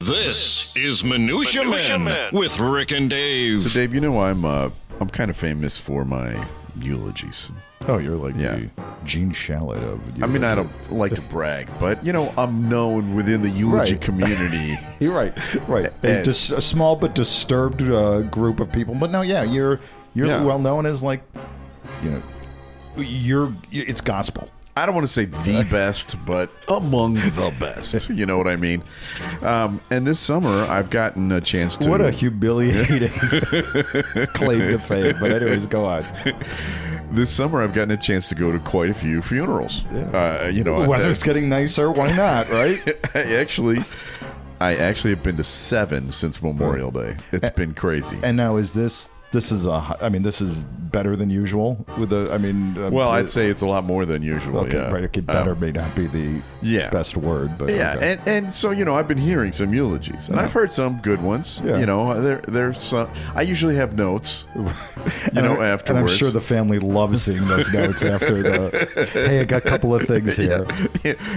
This is Minutia Men with Rick and Dave. So, Dave, you know I'm kind of famous for my eulogies. Oh, you're like the Gene Shalit of eulogy. I mean, I don't like to brag, but, I'm known within the eulogy community. You're right. And just a small but disturbed group of people. But no, you're well known as it's gospel. I don't want to say the best, but among the best. You know what I mean? And this summer, I've gotten a chance to... What a humiliating claim to fame. But anyways, go on. This summer, I've gotten a chance to go to quite a few funerals. Yeah. The weather's getting nicer. Why not, right? I actually have been to 7 since Memorial Day. It's been crazy. And now is this is better than usual with I'd say it's a lot more than usual. Okay, right. Okay, better may not be the best word, but okay. and so I've been hearing some eulogies, and I've heard some good ones. Yeah. There's some. I usually have notes. Afterwards, and I'm sure the family loves seeing those notes after the. Hey, I got a couple of things here.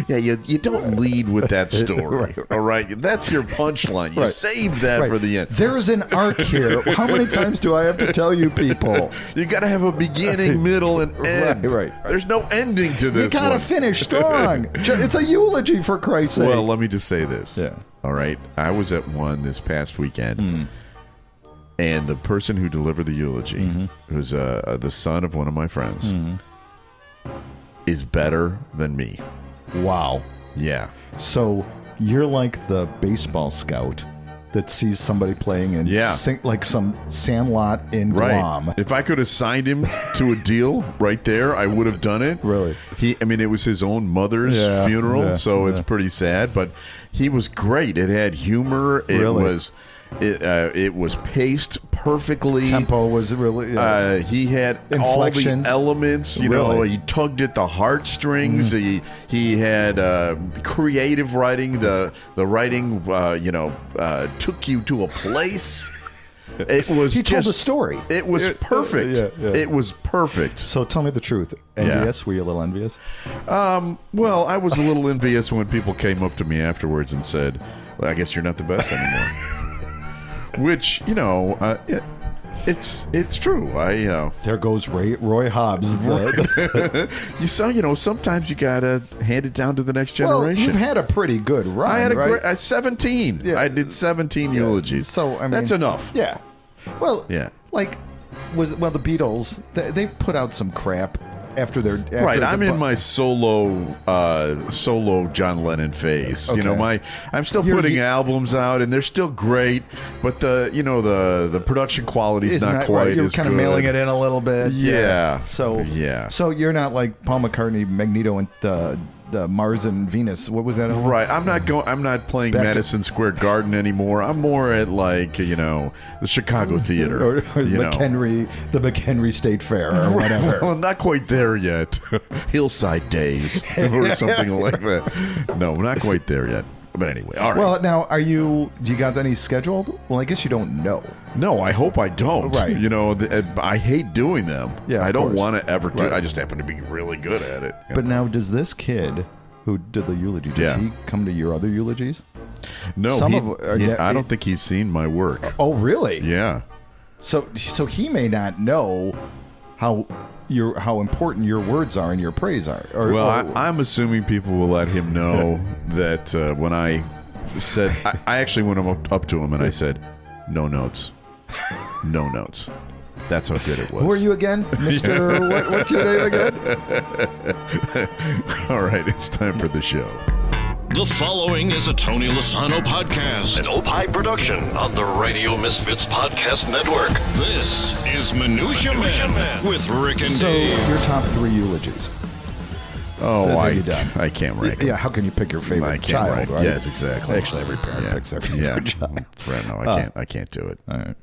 Yeah. You don't lead with that story. Right. All right, that's your punchline. You save that for the end. There's an arc here. How many times do I have to tell you people? You got to have a beginning, middle, and end. Right. There's no ending to this. You got to finish strong. It's a eulogy, for Christ's sake. Well, let me just say this. Yeah. All right. I was at one this past weekend, and the person who delivered the eulogy, who's the son of one of my friends, is better than me. Wow. Yeah. So you're like the baseball scout that sees somebody playing and sing like some Sandlot in Guam. If I could have signed him to a deal right there, I would have done it. Really? It was his own mother's funeral, so it's pretty sad. But he was great. It had humor. It was paced perfectly. Tempo was really. He had inflections. all the elements. He tugged at the heartstrings. He had creative writing. The writing, took you to a place. It was. He told a story. It was perfect. It was perfect. So tell me the truth. Envious? Were you a little envious? Well, I was a little envious when people came up to me afterwards and said, "Well, I guess you're not the best anymore." Which, it's true. There goes Roy Hobbs. You saw, sometimes you gotta hand it down to the next generation. Well, you've had a pretty good run. I had 17. Yeah. I did 17 eulogies. So that's enough. Yeah. Well, the Beatles, they put out some crap. After I'm in my solo John Lennon phase. Okay. I'm still putting albums out, and they're still great, but the production quality is not quite as good. You're kind of mailing it in a little bit. Yeah. So you're not like Paul McCartney, Magneto, and the Mars and Venus. What was that? Right. I'm not playing Madison Square Garden anymore. I'm more at the Chicago Theater or the McHenry State Fair or whatever. Well, not quite there yet. Hillside Days or something like that. No, we're not quite there yet. But anyway, all right. Well, now, do you got any scheduled? Well, I guess you don't know. No, I hope I don't. Right. I hate doing them. Yeah, I don't want to ever do it. I just happen to be really good at it. But now, does this kid who did the eulogy, does he come to your other eulogies? No, I don't think he's seen my work. Oh, really? Yeah. So he may not know how important your words are and your praise are. I'm assuming people will let him know that when I said, I actually went up to him and I said, no notes. No notes. That's how good it was. Who are you again? Mr. What's your name again? All right, it's time for the show. The following is a Tony Lasano podcast, an Opie production on the Radio Misfits Podcast Network. This is Minutia Men with Rick and Dave. So, your top 3 eulogies. Oh, I can't rank them. Yeah, how can you pick your favorite child, right? Yes, exactly. Actually, every parent picks their favorite child. No, I can't do it. All right.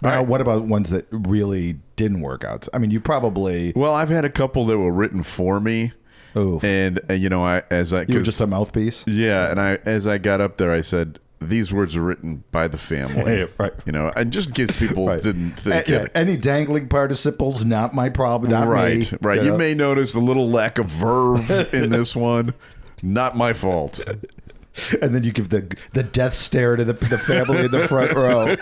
Now, what about ones that really didn't work out? I mean, you probably... Well, I've had a couple that were written for me. Oh. And, you were just a mouthpiece? Yeah, and as I got up there, I said, these words are written by the family. Right. And just in case people didn't think it. Any dangling participles, not my problem, not me. Right. You may notice a little lack of verve in this one. Not my fault. And then you give the death stare to the family in the front row.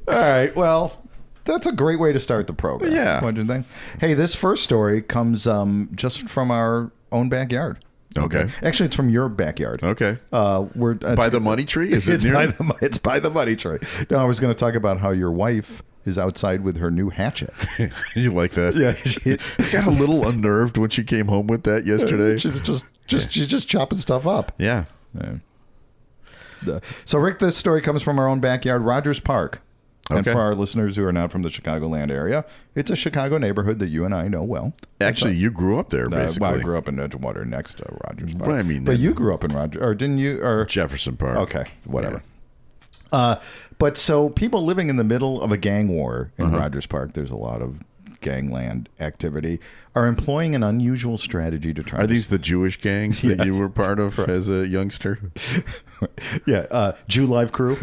All right, well, that's a great way to start the program. Yeah. What do you think? Hey, this first story comes just from our own backyard. Okay. Actually, it's from your backyard. Okay. We're by the money tree? Is it it's near? It's by the money tree. No, I was going to talk about how your wife is outside with her new hatchet. You like that? Yeah, she got a little unnerved when she came home with that yesterday. She's just chopping stuff up. Yeah. So, Rick, this story comes from our own backyard, Rogers Park. And Okay. for our listeners who are not from the Chicagoland area, it's a Chicago neighborhood that you and I know well. Actually, you grew up there, basically. Well, I grew up in Edgewater next to Rogers Park. Well, I mean, but you grew up in Rogers, or didn't you? Or Jefferson Park. Okay, whatever. But so people living in the middle of a gang war in Rogers Park, there's a lot of gangland activity, are employing an unusual strategy to try Are these the Jewish gangs that you were part of as a youngster? Yeah, Jew Live Crew.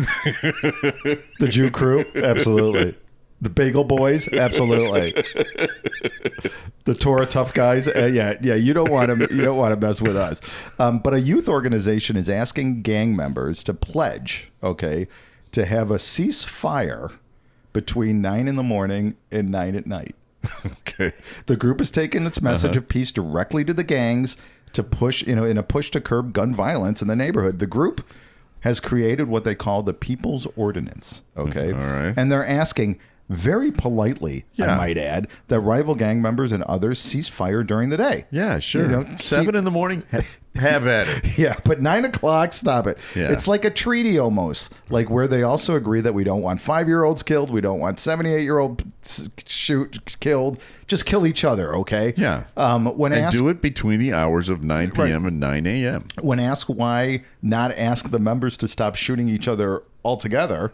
The Jew Crew, absolutely. The Bagel Boys, absolutely. The Torah Tough Guys, yeah. You don't want to mess with us. But a youth organization is asking gang members to pledge, to have a ceasefire between 9 in the morning and 9 at night. Okay. The group has taken its message of peace directly to the gangs to push, in a push to curb gun violence in the neighborhood. The group has created what they call the People's Ordinance. Okay. All right. And they're asking very politely, I might add, that rival gang members and others cease fire during the day. Yeah, sure. 7 in the morning, have at it. Yeah, but 9 o'clock, stop it. Yeah. It's like a treaty almost, like where they also agree that we don't want 5-year-olds killed, we don't want 78-year-olds killed. Just kill each other, okay? Yeah. Do it between the hours of 9 p.m. and 9 a.m. When asked why not ask the members to stop shooting each other altogether,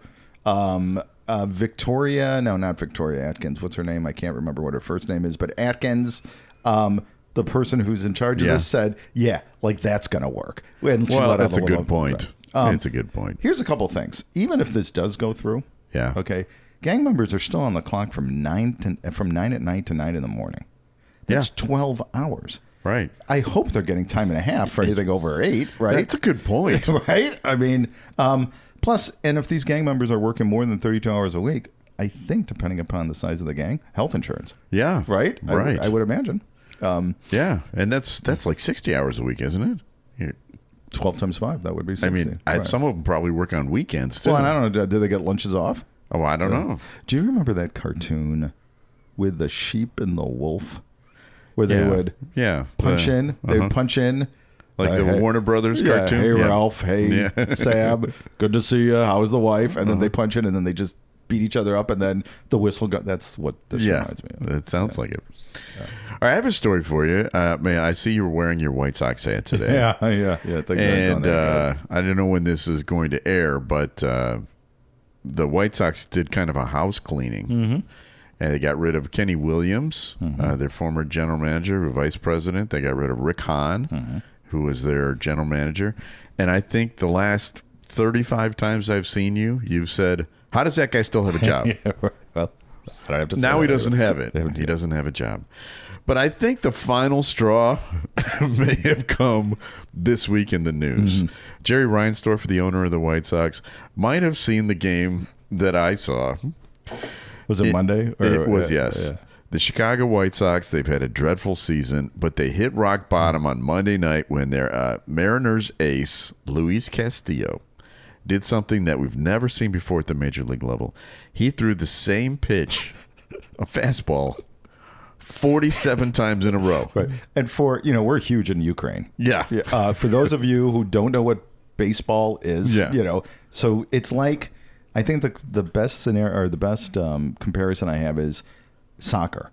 Victoria, no, not Victoria Atkins. What's her name? I can't remember what her first name is, but Atkins, the person who's in charge of this, said, that's going to work. And that's a good point. It's a good point. Here's a couple things. Even if this does go through, gang members are still on the clock from 9 at night to 9 in the morning. That's 12 hours. Right. I hope they're getting time and a half for anything over 8, right? That's a good point. Right? I mean, plus, and if these gang members are working more than 32 hours a week, I think, depending upon the size of the gang, health insurance. Yeah. Right? Right. I would imagine. Yeah. And that's like 60 hours a week, isn't it? 12 times 5, that would be 60. I mean, some of them probably work on weekends, too. Well, and I don't know, do they get lunches off? Oh, I don't know. Do you remember that cartoon with the sheep and the wolf? Where they would punch in. They would punch in. Like the Warner Brothers cartoon? Hey, Ralph. Hey, Sam. Good to see you. How's the wife? And then they punch in, and then they just beat each other up, and then the whistle goes. That's what this reminds me of. It sounds like it. All right, I have a story for you. I see you were wearing your White Sox hat today. Yeah. And I don't know when this is going to air, but the White Sox did kind of a house cleaning. Mm-hmm. And they got rid of Kenny Williams, their former general manager, vice president. They got rid of Rick Hahn, who was their general manager. And I think the last 35 times I've seen you, you've said, how does that guy still have a job? Well, I don't have to say now that. he doesn't have it. He doesn't have a job. But I think the final straw may have come this week in the news. Jerry Reinsdorf, the owner of the White Sox, might have seen the game that I saw. Was it Monday? It was, yes. Yeah. The Chicago White Sox, they've had a dreadful season, but they hit rock bottom on Monday night when their Mariners ace, Luis Castillo, did something that we've never seen before at the major league level. He threw the same pitch, a fastball, 47 times in a row. Right. And we're huge in Ukraine. Yeah. For those of you who don't know what baseball is, so it's like, I think the best scenario or the best comparison I have is soccer.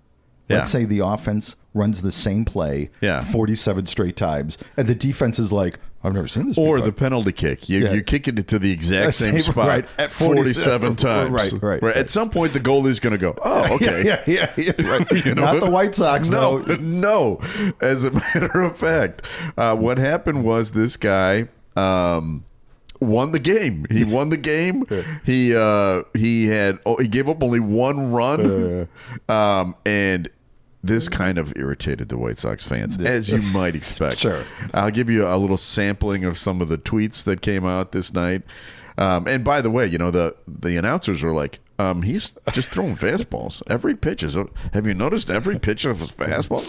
Let's say the offense runs the same play 47 straight times, and the defense is like, I've never seen this before. Or the penalty kick. You kick it to the exact same spot right, at 47 times. Right. At some point, the goalie's going to go, oh, okay. Right. Not the White Sox, though. No. As a matter of fact, what happened was this guy won the game. He won the game. He gave up only one run, and this kind of irritated the White Sox fans, as you might expect. Sure. I'll give you a little sampling of some of the tweets that came out this night. And by the way, the announcers were like, he's just throwing fastballs. Every pitch is. Have you noticed every pitch of his fastball?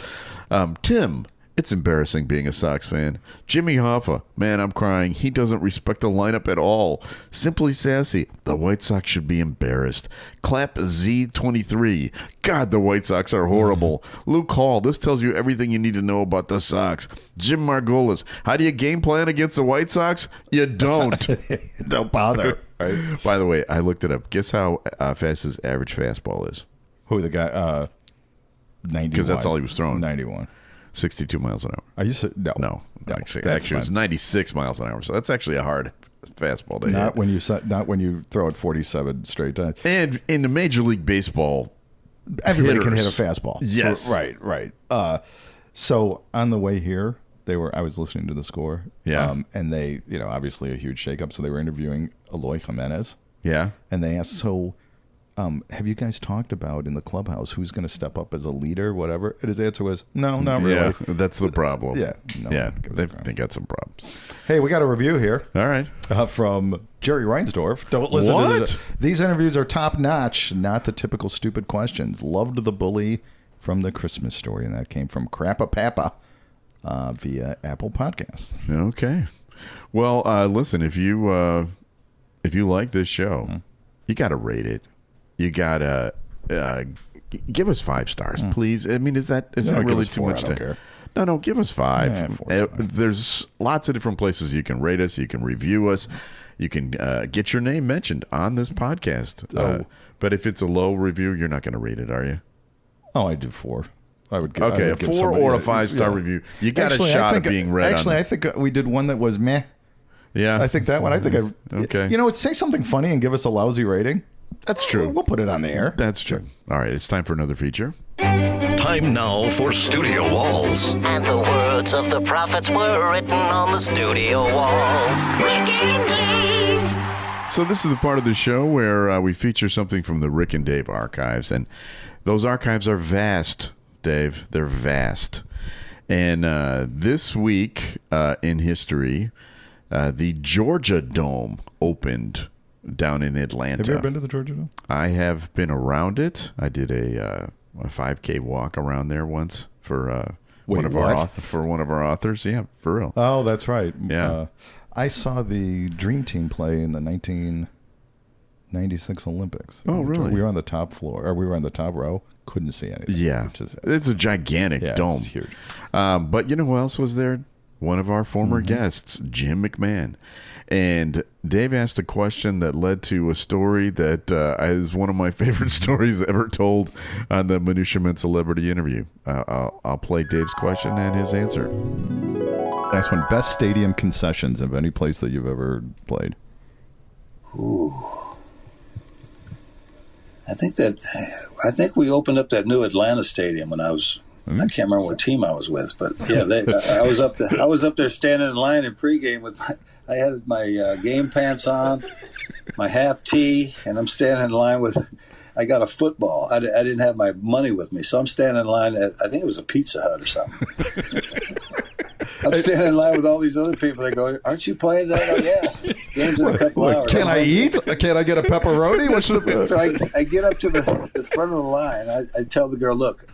Tim, it's embarrassing being a Sox fan. Jimmy Hoffa, man, I'm crying. He doesn't respect the lineup at all. Simply Sassy, the White Sox should be embarrassed. Clap Z23, God, the White Sox are horrible. Luke Hall, this tells you everything you need to know about the Sox. Jim Margolis, how do you game plan against the White Sox? You don't. Don't bother. Right? By the way, I looked it up. Guess how fast his average fastball is? Who, the guy? 91. Because that's all he was throwing. 91. 62 miles an hour. Are you no? Actually, it was 96 miles an hour. So that's actually a hard fastball to hit. Not when you throw it 47 straight times. And in the Major League Baseball, everybody can hit a fastball. Yes, right. So on the way here, I was listening to the score. Yeah, and they, obviously a huge shakeup. So they were interviewing Eloy Jimenez. Yeah, and they asked, have you guys talked about in the clubhouse who's going to step up as a leader, whatever? And his answer was, no, not really. Yeah, that's the problem. They got some problems. Hey, we got a review here. All right. From Jerry Reinsdorf. Don't listen to this. These interviews are top notch, not the typical stupid questions. Loved the bully from the Christmas Story, and that came from Crappa Papa via Apple Podcasts. Okay. Well, listen, if you like this show, you got to rate it. You gotta give us 5 stars, please. I mean, is that really too much? No, give us 5. There's lots of different places you can rate us. You can review us. You can get your name mentioned on this podcast. But if it's a low review, you're not going to rate it, are you? Oh, I do 4. I would give, okay, I would a 4 or a 5-star review. You got a shot at being read. Actually, I think we did one that was meh. Yeah, I think that one. Okay. Say something funny and give us a lousy rating. That's true. We'll put it on the air. That's true. All right, it's time for another feature. Time now for Studio Walls. And the words of the prophets were written on the studio walls. Rick and Dave. So this is the part of the show where we feature something from the Rick and Dave archives. And those archives are vast, Dave. They're vast. And this week in history, the Georgia Dome opened down in Atlanta. Have you ever been to the Georgia Dome? I have been around it. I did a 5K walk around there once for one of our authors. Yeah, for real. Oh, that's right. Yeah. I saw the Dream Team play in the 1996 Olympics. Oh, really? We were on the top floor, or we were on the top row. Couldn't see anything. Yeah, it's a gigantic dome. It's huge. But you know who else was there? One of our former guests, Jim McMahon. And Dave asked a question that led to a story that is one of my favorite stories ever told on the Minutia Men Celebrity Interview. I'll play Dave's question and his answer. Last one. Best stadium concessions of any place that you've ever played? Ooh. I think we opened up that new Atlanta stadium when I was. I can't remember what team I was with, but yeah, I was up there standing in line in pregame with. I had my game pants on, my half tee, and I'm standing in line with. I got a football. I didn't have my money with me, so I'm standing in line at. I think it was a Pizza Hut or something. I'm standing in line with all these other people. They go, "Aren't you playing that?" I go, "Yeah, game's in a couple hours." Can I eat? Can I get a pepperoni? So I get up to the front of the line. I tell the girl, "Look,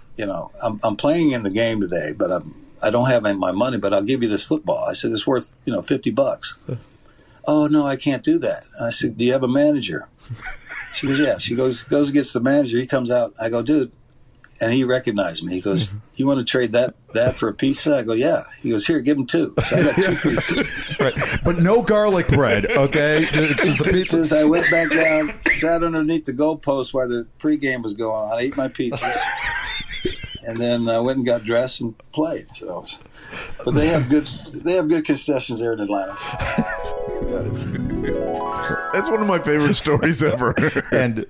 I'm playing in the game today, but I don't have my money, but I'll give you this football." I said, "It's worth $50." Oh no, I can't do that. I said, "Do you have a manager?" She goes, "Yeah." She goes and gets the manager. He comes out. I go, "Dude," and he recognized me. He goes, "You want to trade that for a pizza?" I go, "Yeah." He goes, "Here, give him 2." So I got 2 pizzas. Right, but no garlic bread. Okay, it's just the pizzas. I went back down, sat underneath the goalpost while the pregame was going on. I ate my pizzas. And then I went and got dressed and played. So, but they have good concessions there in Atlanta. That's one of my favorite stories ever. and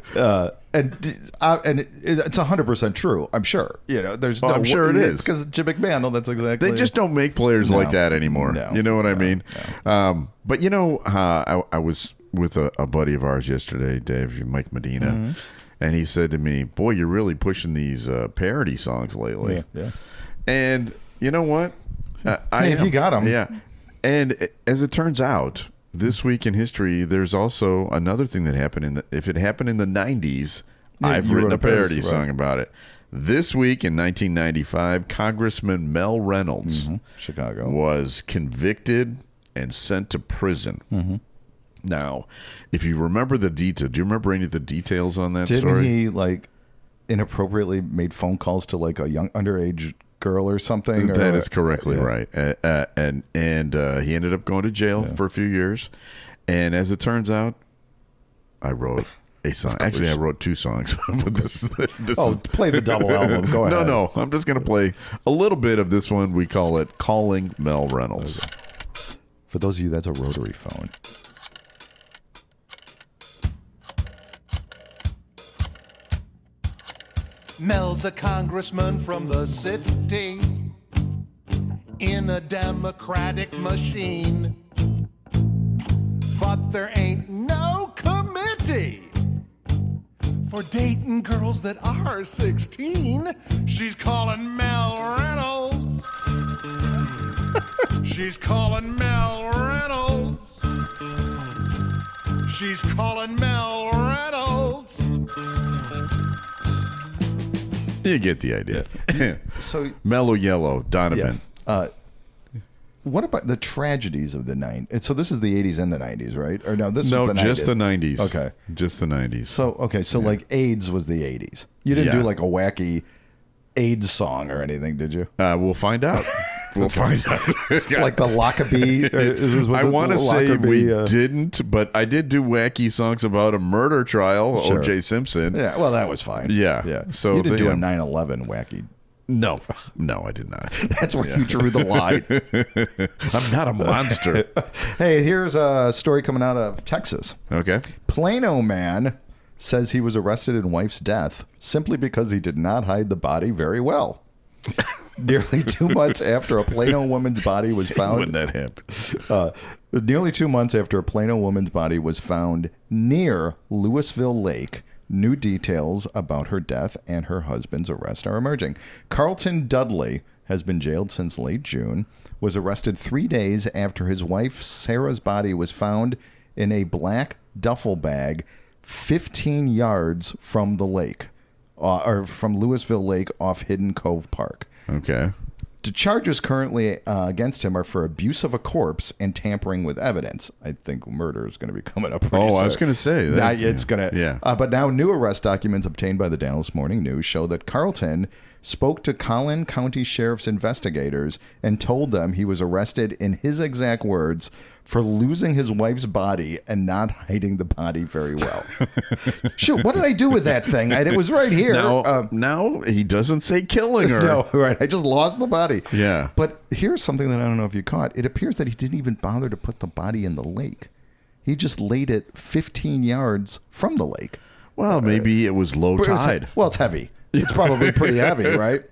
it's 100% true. I'm sure. There's. I'm sure it is because Jim McMahon. No, that's exactly. They just don't make players like that anymore. No, you know what I mean? No. But I was with a buddy of ours yesterday, Dave, Mike Medina. And he said to me, "Boy, you're really pushing these parody songs lately." Yeah. And you know what? If you got them. Yeah. And as it turns out, this week in history, there's also another thing that happened. If it happened in the 90s, I've written a parody song about it. This week in 1995, Congressman Mel Reynolds, Chicago, was convicted and sent to prison. Now, if you remember the detail, do you remember any of the details on that story? Didn't he like inappropriately made phone calls to like a young underage girl or something? That is correctly right. And he ended up going to jail for a few years. And as it turns out, I wrote a song. Actually, I wrote 2 songs. But this play the double album. Go ahead. No. I'm just going to play a little bit of this one. We call it Calling Mel Reynolds. Okay. For those of you, that's a rotary phone. Mel's a congressman from the city in a democratic machine. But there ain't no committee for dating girls that are 16. She's calling Mel Reynolds. She's calling Mel Reynolds. She's calling Mel Reynolds. You get the idea. So Mellow Yellow, Donovan. What about the tragedies of the 90s? So this is the 80s and the 90s, right? Or no, this was the 90s. Just the 90s. Okay. Just the 90s. So like AIDS was the 80s. You didn't do like a wacky AIDS song or anything, did you? We'll find out. We'll find out. Like the Lockerbie. I want to say we didn't, but I did do wacky songs about a murder trial, Sure. O.J. Simpson. Yeah, well, that was fine. Yeah. So you didn't do a 9/11 wacky. No, I did not. That's where you drew the line. I'm not a monster. Hey, here's a story coming out of Texas. Okay. Plano man says he was arrested in wife's death simply because he did not hide the body very well. Nearly 2 months after a Plano woman's body was found. When that happens. Nearly 2 months after a Plano woman's body was found near Louisville Lake, new details about her death and her husband's arrest are emerging. Carlton Dudley has been jailed since late June, was arrested 3 days after his wife Sarah's body was found in a black duffel bag 15 yards from the lake, or from Louisville Lake off Hidden Cove Park. Okay. The charges currently against him are for abuse of a corpse and tampering with evidence. I think murder is going to be coming up pretty soon. I was going to say that. It's going to. Yeah. But now new arrest documents obtained by the Dallas Morning News show that Carlton spoke to Collin County Sheriff's investigators and told them he was arrested, in his exact words, for losing his wife's body and not hiding the body very well. Shoot, what did I do with that thing? It was right here. Now he doesn't say killing her. No, right. I just lost the body. Yeah. But here's something that I don't know if you caught. It appears that he didn't even bother to put the body in the lake. He just laid it 15 yards from the lake. Well, maybe it was low tide. It's heavy. It's probably pretty heavy, right?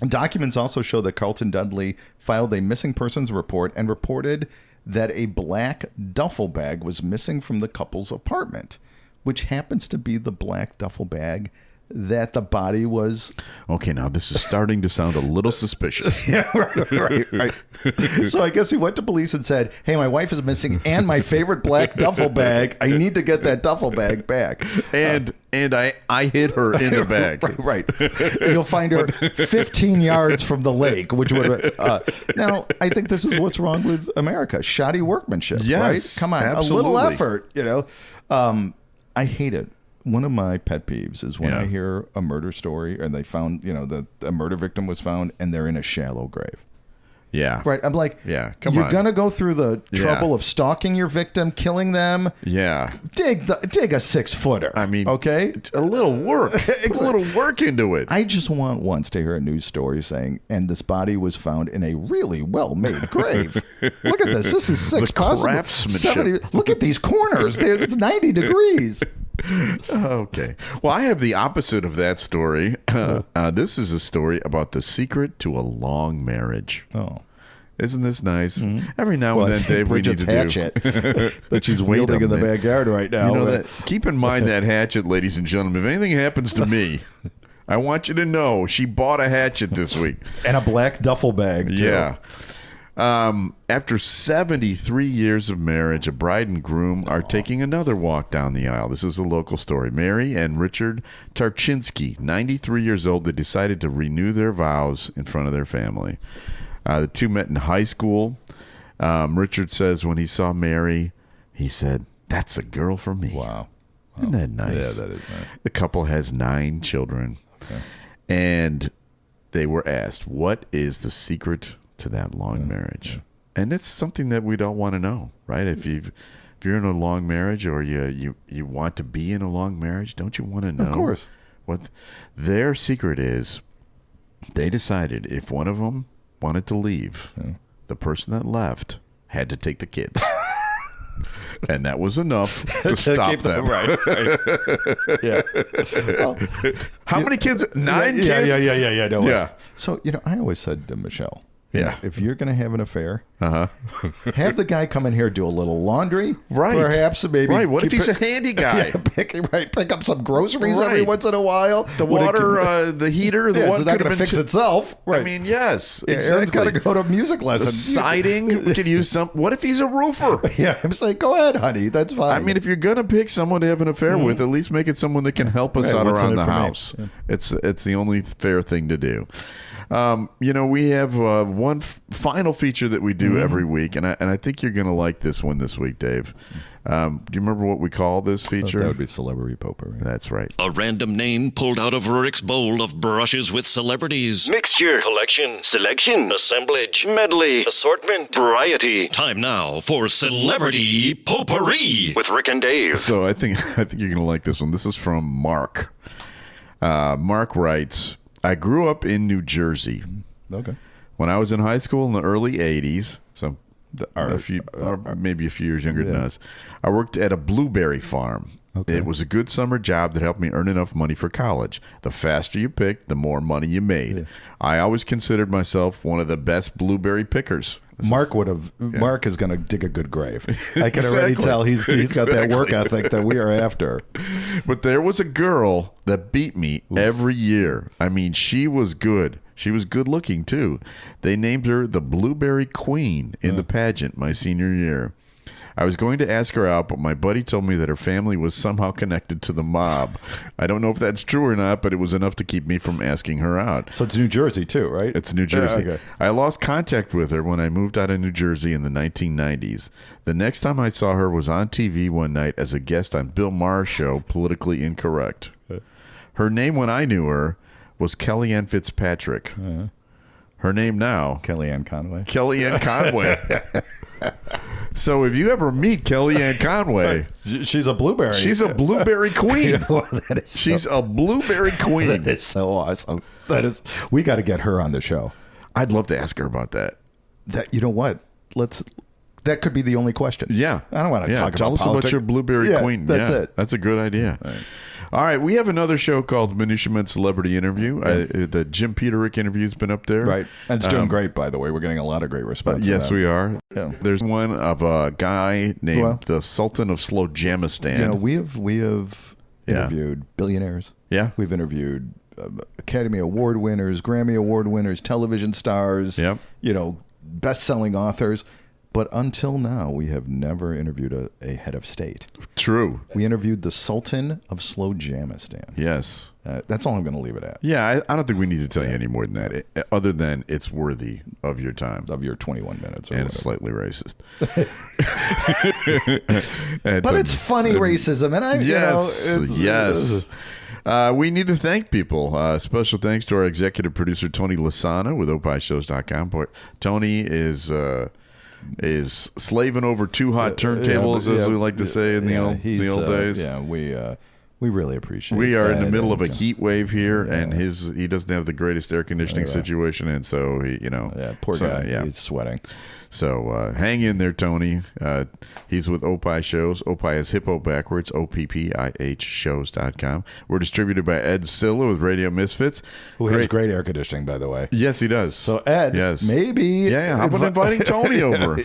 Documents also show that Carlton Dudley filed a missing persons report and reported that a black duffel bag was missing from the couple's apartment, which happens to be the black duffel bag that the body was. Okay, now this is starting to sound a little suspicious. Yeah, right. So I guess he went to police and said, "Hey, my wife is missing and my favorite black duffel bag. I need to get that duffel bag back." And I hid her in the bag. Right. And you'll find her 15 yards from the lake, which would. Now, I think this is what's wrong with America: shoddy workmanship. Yes, right? Come on, absolutely. A little effort. I hate it. One of my pet peeves is when I hear a murder story and they found, the murder victim was found and they're in a shallow grave. Yeah. Right. I'm like, come on. You're going to go through the trouble of stalking your victim, killing them. Yeah. Dig a 6-footer. I mean, okay. A little work. A little work into it. I just want once to hear a news story saying, and this body was found in a really well-made grave. Look at this. This is 6 possible. Craftsmanship. 70. Look at these corners. It's 90 degrees. Okay. Well, I have the opposite of that story. This is a story about the secret to a long marriage. Oh. Isn't this nice? Every now and I then, think Dave, we need Bridget's to hatchet that she's Wait wielding a in the minute. backyard right now. You know that. Keep in mind that hatchet, ladies and gentlemen. If anything happens to me, I want you to know she bought a hatchet this week. And a black duffel bag, too. Yeah. After 73 years of marriage, a bride and groom are taking another walk down the aisle. This is a local story. Mary and Richard Tarczynski, 93 years old, they decided to renew their vows in front of their family. The two met in high school. Richard says when he saw Mary, he said, "That's a girl for me." Wow. Isn't that nice? Yeah, that is nice. The couple has 9 children. Okay. And they were asked, what is the secret to that long marriage? And it's something that we'd all want to know, right? If you're in a long marriage or you want to be in a long marriage, don't you want to know? Of course. What their secret is? They decided if one of them wanted to leave, the person that left had to take the kids. And that was enough to stop keep them. Right. Yeah. Well, How many kids? 9 kids? Yeah. No, Yeah. So, I always said to Michelle, Yeah. if you're going to have an affair, Uh-huh. have the guy come in here, do a little laundry. Right. Perhaps maybe. Right. What if he's a handy guy? Yeah, pick up some groceries every Right. once in a while. The water, the heater, the it's one not could going have to been fix itself. Right. I mean, yes, Yeah, exactly. Aaron's got to go to music lessons. The siding, we could use some. What if he's a roofer? Yeah, I'm saying, go ahead, honey. That's fine. I mean, if you're gonna pick someone to have an affair with, at least make it someone that can help us Right, out what's in around it the for me? house. Yeah. It's the only fair thing to do. We have one final feature that we do every week, and I think you're gonna like this one this week, Dave. Do you remember what we call this feature? that would be celebrity potpourri. That's right. A random name pulled out of Rick's bowl of brushes with celebrities. Mixture, collection, selection, assemblage, medley, assortment, variety. Time now for Celebrity Potpourri with Rick and Dave. So I think you're gonna like this one. This is from Mark. Mark writes, I grew up in New Jersey. Okay. When I was in high school in the early 80s, so maybe a few years younger than us, I worked at a blueberry farm. Okay. It was a good summer job that helped me earn enough money for college. The faster you picked, the more money you made. Yeah. I always considered myself one of the best blueberry pickers. Mark is going to dig a good grave. I can already Exactly. tell he's got that work Exactly. ethic that we are after. But there was a girl that beat me every year. I mean, she was good. She was good looking, too. They named her the Blueberry Queen in the pageant my senior year. I was going to ask her out, but my buddy told me that her family was somehow connected to the mob. I don't know if that's true or not, but it was enough to keep me from asking her out. So it's New Jersey, too, right? It's New Jersey. Yeah, okay. I lost contact with her when I moved out of New Jersey in the 1990s. The next time I saw her was on TV one night as a guest on Bill Maher's show, Politically Incorrect. Her name when I knew her was Kellyanne Fitzpatrick. Her name now, Kellyanne Conway. Kellyanne Conway. So if you ever meet Kellyanne Conway, She's a blueberry. she's a blueberry queen. That is She's a blueberry queen. That is so awesome. We got to get her on the show. I'd love to ask her about that. You know what? That could be the only question. Yeah. I don't want to talk tell about us politics. about your blueberry Yeah, queen. that's Yeah, it. That's a good idea. All right, we have another show called Minutia Men Celebrity Interview. The Jim Peterick interview's been up there. Right. And it's doing great, by the way. We're getting a lot of great response. Yes, we are. Yeah. There's one of a guy named the Sultan of Slowjamistan. We have interviewed billionaires. Yeah. We've interviewed Academy Award winners, Grammy Award winners, television stars, Yep. best-selling authors. But until now, we have never interviewed a head of state. True. We interviewed the Sultan of Slowjamistan. Yes. That's all I'm going to leave it at. Yeah, I don't think we need to tell you any more than that, other than it's worthy of your time. Of your 21 minutes. Or And it's whatever. slightly racist. But it's funny racism. And Yes. We need to thank people. Special thanks to our executive producer, Tony Lasana with opishows.com. Tony is slaving over two hot turntables, as we like to say in the old days. Yeah, we really appreciate it. We are in the that, middle of a and, heat wave here, and he doesn't have the greatest air conditioning situation, and so poor guy. Yeah. He's sweating. So hang in there, Tony. He's with Opie Shows. Opie is hippo backwards, OPPIH shows.com. We're distributed by Ed Silla with Radio Misfits. Who has great air conditioning, by the way. Yes, he does. So, Ed, maybe. Yeah, how about inviting Tony over?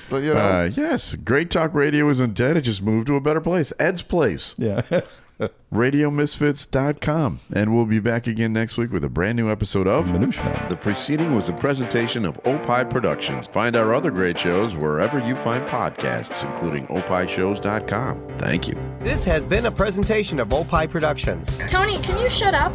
But, you know. Yes, Great Talk Radio isn't dead. It just moved to a better place. Ed's place. Yeah. RadioMisfits.com. And we'll be back again next week with a brand new episode of Minutia. The preceding was a presentation of Opie Productions. Find our other great shows wherever you find podcasts, including opishows.com. Thank you. This has been a presentation of Opie Productions. Tony, can you shut up?